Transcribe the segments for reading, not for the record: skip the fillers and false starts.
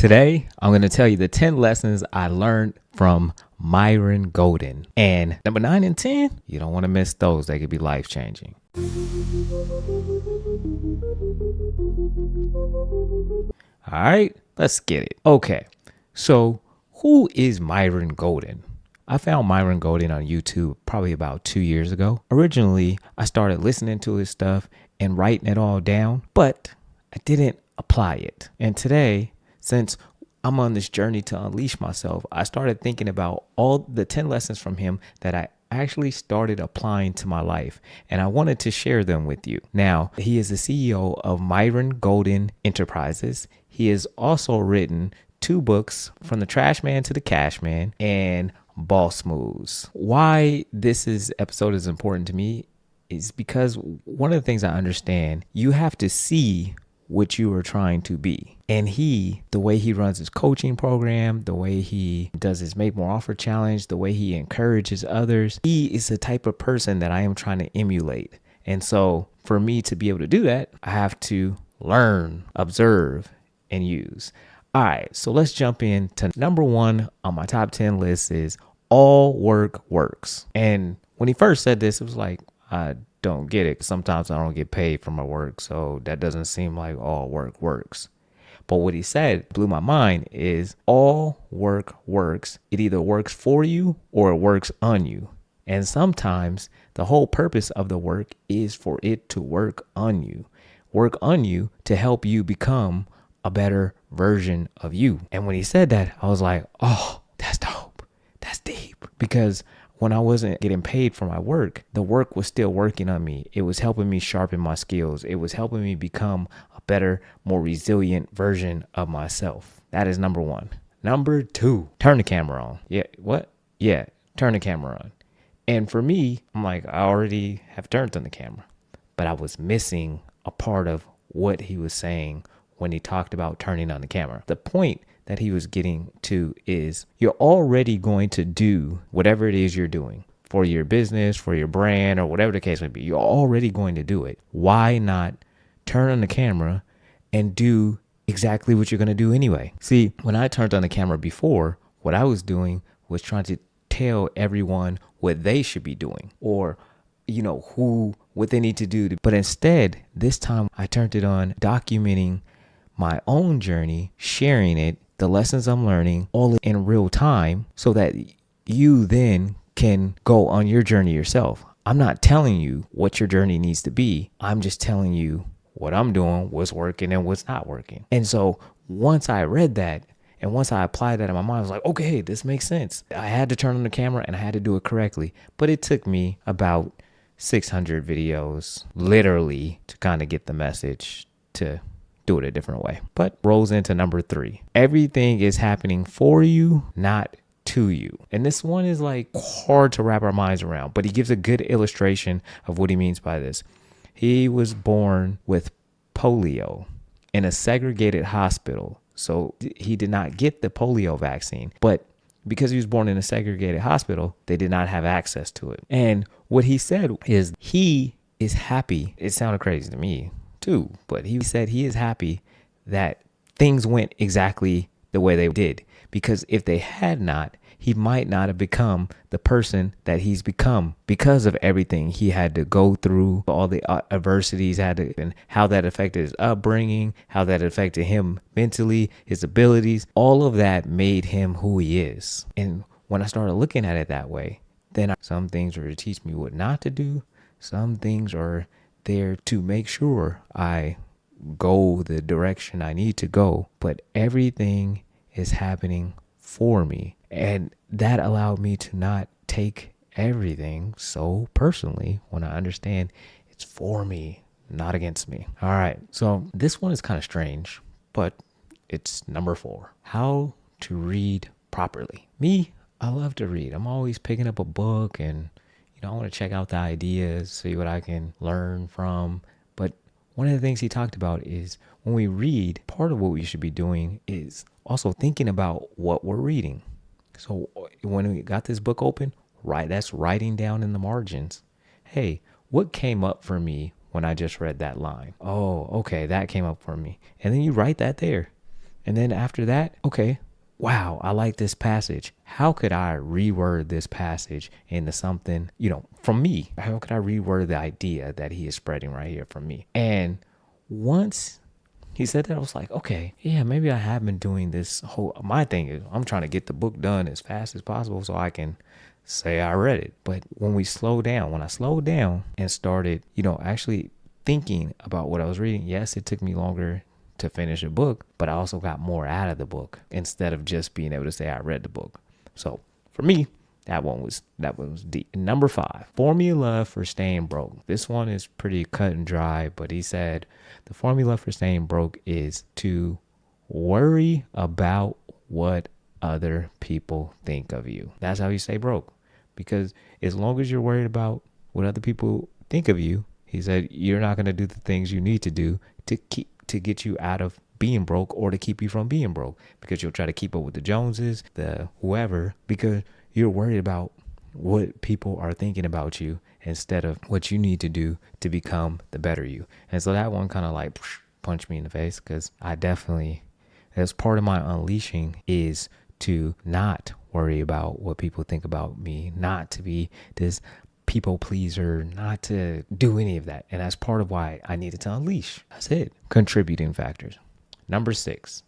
Today, I'm going to tell you the 10 lessons I learned from Myron Golden. And number 9 and 10, you don't want to miss those. They could be life-changing. All right, let's get it. Okay, so who is Myron Golden? I found Myron Golden on YouTube probably about 2 years ago. Originally, I started listening to his stuff and writing it all down, but I didn't apply it. And today, since I'm on this journey to unleash myself, I started thinking about all the 10 lessons from him that I actually started applying to my life, and I wanted to share them with you. Now, he is the CEO of Myron Golden Enterprises. He has also written 2 books, From the Trash Man to the Cash Man and Boss Moves. Why episode is important to me is because one of the things I understand, you have to see what you are trying to be. And the way he runs his coaching program, the way he does his Make More Offer challenge, the way he encourages others, he is the type of person that I am trying to emulate. And so for me to be able to do that, I have to learn, observe, and use. All right, so let's jump into number 1 on my top 10 list is all work works. And when he first said this, it was like, I don't get it. Sometimes I don't get paid for my work, so that doesn't seem like all work works. But what he said blew my mind is all work works. It either works for you or it works on you. And sometimes the whole purpose of the work is for it to work on you to help you become a better version of you. And when he said that, I was like, oh, that's dope. That's deep. Because when I wasn't getting paid for my work, the work was still working on me. It was helping me sharpen my skills. It was helping me become a better, more resilient version of myself. That is number 1. Number 2, turn the camera on. Yeah, what? Yeah, turn the camera on. And for me, I'm like, I already have turned on the camera, but I was missing a part of what he was saying when he talked about turning on the camera. The point that he was getting to is you're already going to do whatever it is you're doing for your business, for your brand, or whatever the case may be. You're already going to do it. Why not turn on the camera and do exactly what you're going to do anyway? See, when I turned on the camera before, what I was doing was trying to tell everyone what they should be doing or, what they need to do. But instead, this time I turned it on documenting my own journey, sharing it, the lessons I'm learning all in real time so that you then can go on your journey yourself. I'm not telling you what your journey needs to be. I'm just telling you what I'm doing, what's working and what's not working. And so once I read that and once I applied that in my mind, I was like, okay, this makes sense. I had to turn on the camera and I had to do it correctly. But it took me about 600 videos literally to kind of get the message to do it a different way. But rolls into number 3. Everything is happening for you, not to you. And this one is like hard to wrap our minds around, but he gives a good illustration of what he means by this. He was born with polio in a segregated hospital. So he did not get the polio vaccine, but because he was born in a segregated hospital, they did not have access to it. And what he said is he is happy. It sounded crazy to me too, but he said he is happy that things went exactly the way they did, because if they had not, he might not have become the person that he's become because of everything he had to go through, all the adversities and how that affected his upbringing, how that affected him mentally, his abilities. All of that made him who he is. And when I started looking at it that way, then some things were to teach me what not to do. Some things are there to make sure I go the direction I need to go, but everything is happening for me. And that allowed me to not take everything so personally when I understand it's for me, not against me. All right. So this one is kind of strange, but it's number 4. How to read properly. Me, I love to read. I'm always picking up a book and I want to check out the ideas, see what I can learn from. But one of the things he talked about is when we read, part of what we should be doing is also thinking about what we're reading. So when we got this book open, that's writing down in the margins. Hey, what came up for me when I just read that line? Oh, okay, that came up for me. And then you write that there. And then after that, okay, wow, I like this passage. How could I reword this passage into something, from me? How could I reword the idea that he is spreading right here from me? And once he said that, I was like, okay, yeah, maybe I have been doing this my thing is I'm trying to get the book done as fast as possible so I can say I read it. But when I slowed down and started, actually thinking about what I was reading, yes, it took me longer to finish a book, but I also got more out of the book instead of just being able to say I read the book. So for me, that one was deep. Number 5, formula for staying broke. This one is pretty cut and dry, but he said the formula for staying broke is to worry about what other people think of you. That's how you stay broke. Because as long as you're worried about what other people think of you, he said you're not going to do the things you need to do to get you out of being broke or to keep you from being broke, because you'll try to keep up with the Joneses, the whoever, because you're worried about what people are thinking about you instead of what you need to do to become the better you. And so that one kind of like punched me in the face, because as part of my unleashing is to not worry about what people think about me, not to be this people pleaser, not to do any of that. And that's part of why I needed to unleash. That's it. Contributing factors. Number 6,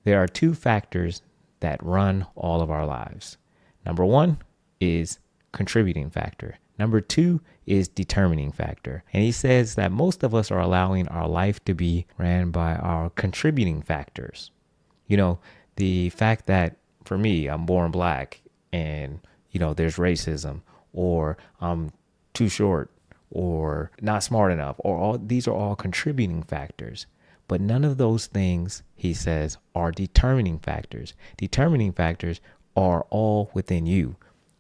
there are 2 factors that run all of our lives. Number 1 is contributing factor. Number 2 is determining factor. And he says that most of us are allowing our life to be ran by our contributing factors. The fact that for me, I'm born black and, there's racism, or I'm too short, or not smart enough, or these are all contributing factors. But none of those things, he says, are determining factors. Determining factors are all within you.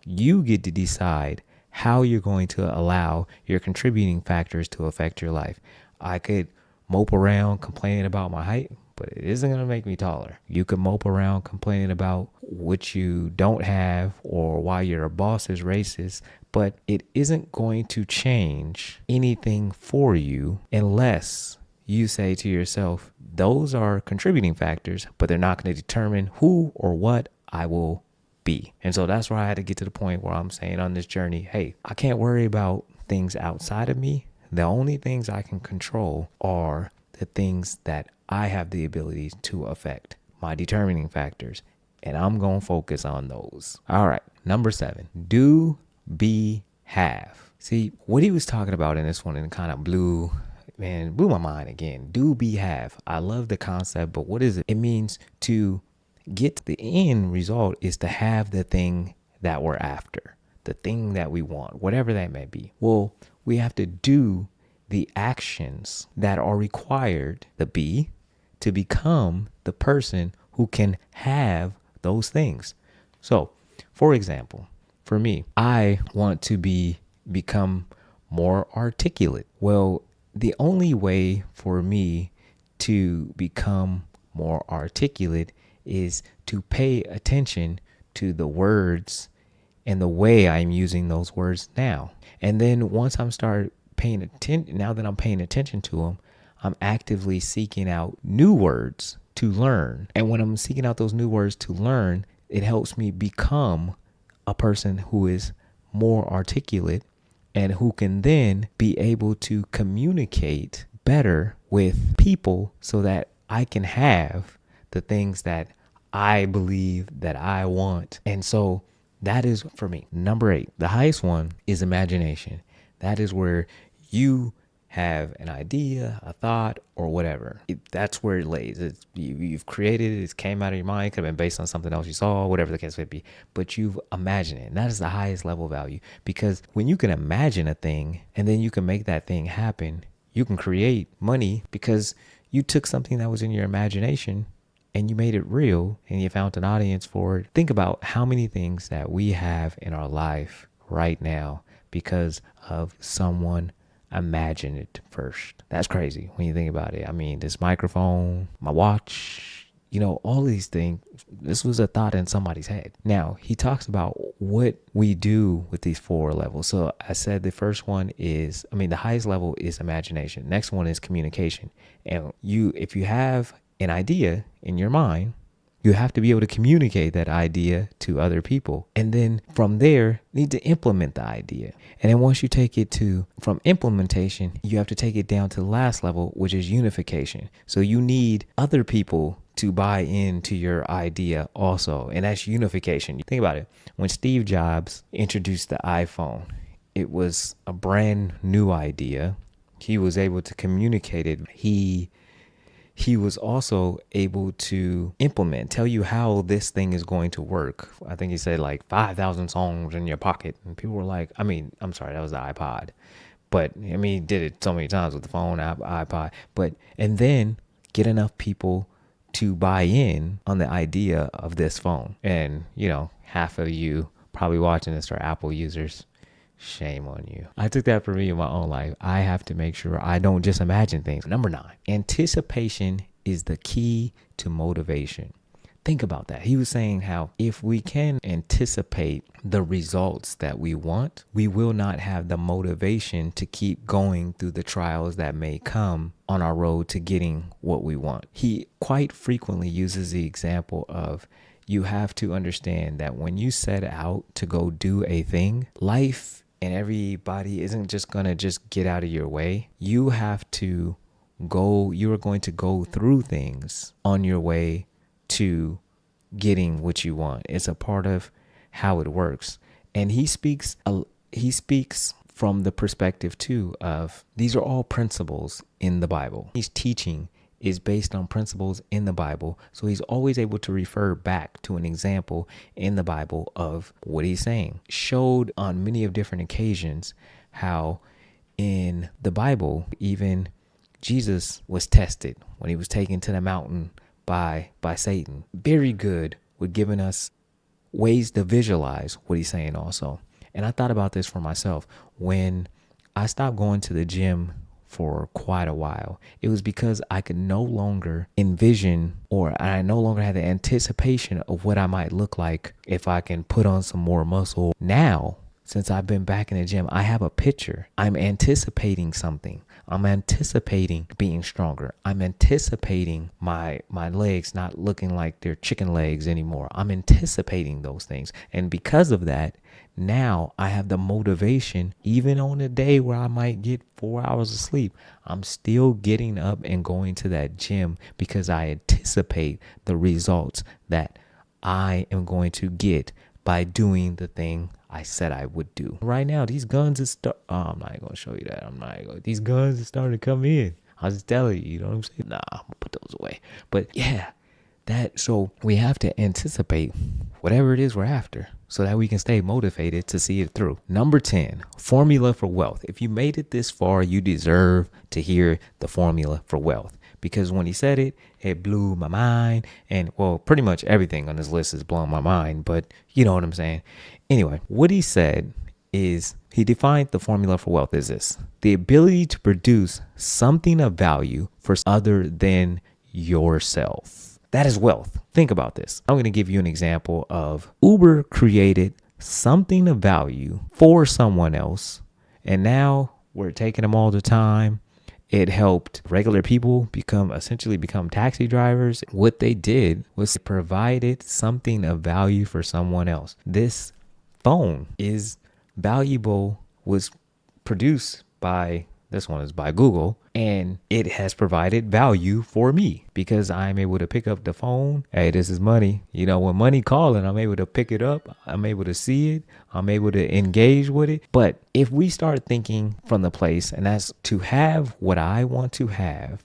You get to decide how you're going to allow your contributing factors to affect your life. I could mope around complaining about my height, but it isn't going to make me taller. You could mope around complaining about what you don't have or why your boss is racist, but it isn't going to change anything for you unless you say to yourself, those are contributing factors, but they're not going to determine who or what I will be. And so that's where I had to get to the point where I'm saying on this journey, hey, I can't worry about things outside of me. The only things I can control are the things that I have the ability to affect, my determining factors. And I'm going to focus on those. All right. Number 7, do, be, have. See, what he was talking about in this one, and kind of blew my mind again. Do, be, have. I love the concept, but what is it? It means to get the end result is to have the thing that we're after, the thing that we want, whatever that may be. Well, we have to do the actions that are required, the be, to become the person who can have those things. So, for example, for me, I want to become more articulate. Well, the only way for me to become more articulate is to pay attention to the words and the way I'm using those words now. And then once I'm paying attention to them, I'm actively seeking out new words to learn. And when I'm seeking out those new words to learn, it helps me become a person who is more articulate and who can then be able to communicate better with people so that I can have the things that I believe that I want. And so that is for me. Number 8, the highest one is imagination. That is where you have an idea, a thought, or whatever. That's where it lays. You've created it. It came out of your mind. It could have been based on something else you saw, whatever the case may be. But you've imagined it. And that is the highest level value. Because when you can imagine a thing and then you can make that thing happen, you can create money because you took something that was in your imagination and you made it real and you found an audience for it. Think about how many things that we have in our life right now because of someone imagined it first. That's crazy when you think about it. I mean, this microphone, my watch, all these things, this was a thought in somebody's head. Now, he talks about what we do with these 4 levels. So I said the first one the highest level is imagination. Next one is communication. And if you have an idea in your mind, you have to be able to communicate that idea to other people. And then from there, need to implement the idea. And then once you take it from implementation, you have to take it down to the last level, which is unification. So you need other people to buy into your idea also. And that's unification. Think about it. When Steve Jobs introduced the iPhone, it was a brand new idea. He was able to communicate it. He was also able to tell you how this thing is going to work. I think he said like 5,000 songs in your pocket. And people were like, I'm sorry, that was the iPod. But he did it so many times with the phone, iPod. And then get enough people to buy in on the idea of this phone. And, half of you probably watching this are Apple users. Shame on you. I took that for me in my own life. I have to make sure I don't just imagine things. Number 9, anticipation is the key to motivation. Think about that. He was saying how if we can anticipate the results that we want, we will not have the motivation to keep going through the trials that may come on our road to getting what we want. He quite frequently uses the example of you have to understand that when you set out to go do a thing, life and everybody isn't just going to just get out of your way. You are going to go through things on your way to getting what you want. It's a part of how it works. And he speaks from the perspective too of these are all principles in the Bible. He's teaching is based on principles in the Bible. So he's always able to refer back to an example in the Bible of what he's saying. Showed on many of different occasions how in the Bible, even Jesus was tested when he was taken to the mountain by Satan. Very good with giving us ways to visualize what he's saying also. And I thought about this for myself. When I stopped going to the gym for quite a while, it was because I could no longer envision, or I no longer had the anticipation of what I might look like if I can put on some more muscle. Now, since I've been back in the gym, I have a picture. I'm anticipating something. I'm anticipating being stronger. I'm anticipating my legs not looking like they're chicken legs anymore. I'm anticipating those things. And because of that, now I have the motivation, even on a day where I might get 4 hours of sleep, I'm still getting up and going to that gym because I anticipate the results that I am going to get by doing the thing I said I would do. Right now, these guns are I'm not going to show you that. These guns are starting to come in. I was just telling you, you know what I'm saying? Nah, I'm going to put those away. But yeah, so we have to anticipate whatever it is we're after so that we can stay motivated to see it through. Number 10, formula for wealth. If you made it this far, you deserve to hear the formula for wealth. Because when he said it, it blew my mind. And well, pretty much everything on this list is blowing my mind, but you know what I'm saying? Anyway, what he said is he defined the formula for wealth as this: the ability to produce something of value for other than yourself. That is wealth. Think about this. I'm going to give you an example of Uber created something of value for someone else, and now we're taking them all the time. It helped regular people become taxi drivers. What they did was provided something of value for someone else. This phone is valuable, was produced by Google, and it has provided value for me because I'm able to pick up the phone. Hey, this is money. You know, when money calling, I'm able to pick it up. I'm able to see it. I'm able to engage with it. But if we start thinking from the place, and that's to have what I want to have,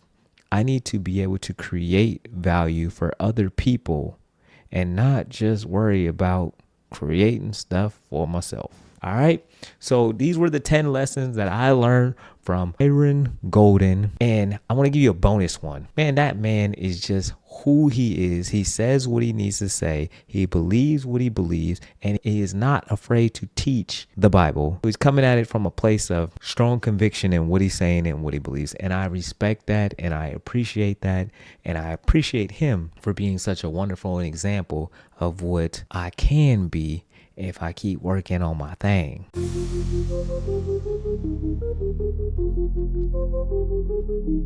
I need to be able to create value for other people and not just worry about creating stuff for myself. All right. So these were the 10 lessons that I learned from Myron Golden. And I want to give you a bonus one. Man, that man is just who he is. He says what he needs to say. He believes what he believes. And he is not afraid to teach the Bible. He's coming at it from a place of strong conviction in what he's saying and what he believes. And I respect that. And I appreciate that. And I appreciate him for being such a wonderful example of what I can be if I keep working on my thing.